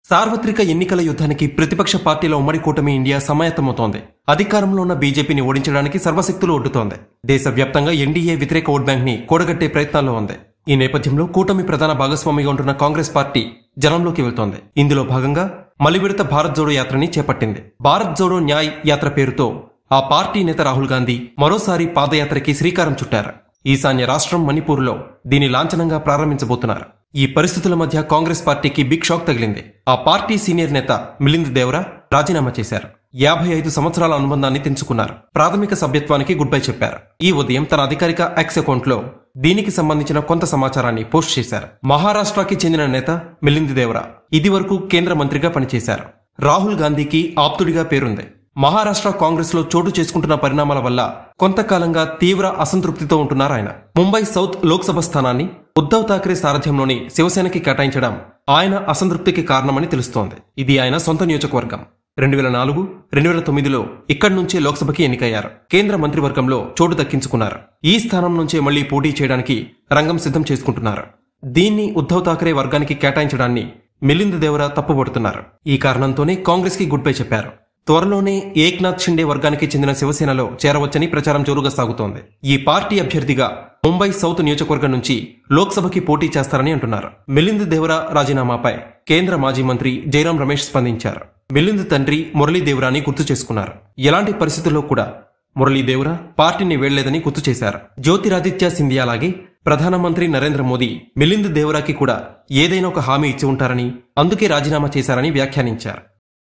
సార్వత్రిక ఎన్నికల యుద్ధానికి ప్రతిపక్ష పార్టీల ఉమ్మడి కూటమి ఇండియా సమాయత్తమవుతోంది. అధికారంలో ఉన్న బీజేపీని ఓడించడానికి సర్వశక్తులు ఒడ్డుతోంది. దేశవ్యాప్తంగా ఎన్డీఏ వ్యతిరేక ఓట్ బ్యాంక్ ని కూడగట్టే ప్రయత్నాల్లో ఉంది. ఈ నేపథ్యంలో కూటమి ప్రధాన భాగస్వామిగా ఉంటున్న కాంగ్రెస్ పార్టీ జనంలోకి వెళ్తోంది. ఇందులో భాగంగా మలివిడత భారత్ జోడో యాత్రని చేపట్టింది. భారత్ జోడో న్యాయ్ యాత్ర పేరుతో ఆ పార్టీ నేత రాహుల్ గాంధీ మరోసారి పాదయాత్రకి శ్రీకారం చుట్టారు. ఈశాన్య రాష్ట్రం మణిపూర్లో దీని లాంఛనంగా ప్రారంభించబోతున్నారు. ఈ పరిస్థితుల మధ్య కాంగ్రెస్ పార్టీకి బిగ్ షాక్ తగిలింది. ఆ పార్టీ సీనియర్ నేత మిలింద్ దేవరా రాజీనామా చేశారు. 55 సంవత్సరాల అనుబంధాన్ని తెంచుకున్నారు. ప్రాథమిక సభ్యత్వానికి గుడ్ బై చెప్పారు. ఈ ఉదయం తన అధికారిక ఎక్స్ అకౌంట్ లో దీనికి సంబంధించిన కొంత సమాచారాన్ని పోస్ట్ చేశారు. మహారాష్ట్రకి చెందిన నేత మిలింద్ దేవరా ఇది వరకు కేంద్ర మంత్రిగా పనిచేశారు. రాహుల్ గాంధీకి ఆప్తుడిగా పేరుంది. మహారాష్ట్ర కాంగ్రెస్ లో చోటు చేసుకుంటున్న పరిణామాల వల్ల కొంతకాలంగా తీవ్ర అసంతృప్తితో ఉంటున్నారు ఆయన. ముంబై సౌత్ లోక్సభ స్థానాన్ని ఉద్ధవ్ ఠాక్రే సారథ్యంలోని శివసేనకి కేటాయించడం ఆయన అసంతృప్తికి కారణమని తెలుస్తోంది. ఇది ఆయన సొంత నియోజకవర్గం. 2004, 2009లో ఇక్కడి నుంచే లోక్సభకి ఎన్నికయ్యారు. కేంద్ర మంత్రివర్గంలో చోటు దక్కించుకున్నారు. ఈ స్థానం నుంచే మళ్లీ పోటీ చేయడానికి రంగం సిద్ధం చేసుకుంటున్నారు. దీన్ని ఉద్ధవ్ ఠాక్రే వర్గానికి కేటాయించడాన్ని మిలింద్ దేవరా తప్పుపడుతున్నారు. ఈ కారణంతోనే కాంగ్రెస్ కి గుడ్ బై చెప్పారు. త్వరలోనే ఏక్నాథ్ షిండే వర్గానికి చెందిన శివసేనలో చేరవచ్చని ప్రచారం జోరుగా సాగుతోంది. ఈ పార్టీ అభ్యర్థిగా ముంబై సౌత్ నియోజకవర్గం నుంచి లోక్సభకి పోటీ చేస్తారని అంటున్నారు. మిలింద్ దేవరా రాజీనామాపై కేంద్ర మాజీ మంత్రి జైరాం రమేష్ స్పందించారు. మిలింద్ తండ్రి మురళీ దేవరాని గుర్తు చేసుకున్నారు. ఎలాంటి పరిస్థితుల్లో కూడా మురళీ దేవరా పార్టీని వెళ్లేదని గుర్తు చేశారు. జ్యోతిరాదిత్య సింధియా లాగే ప్రధానమంత్రి నరేంద్ర మోదీ మిలింద్ దేవరాకి కూడా ఏదైనా ఒక హామీ ఇచ్చి ఉంటారని, అందుకే రాజీనామా చేశారని వ్యాఖ్యానించారు.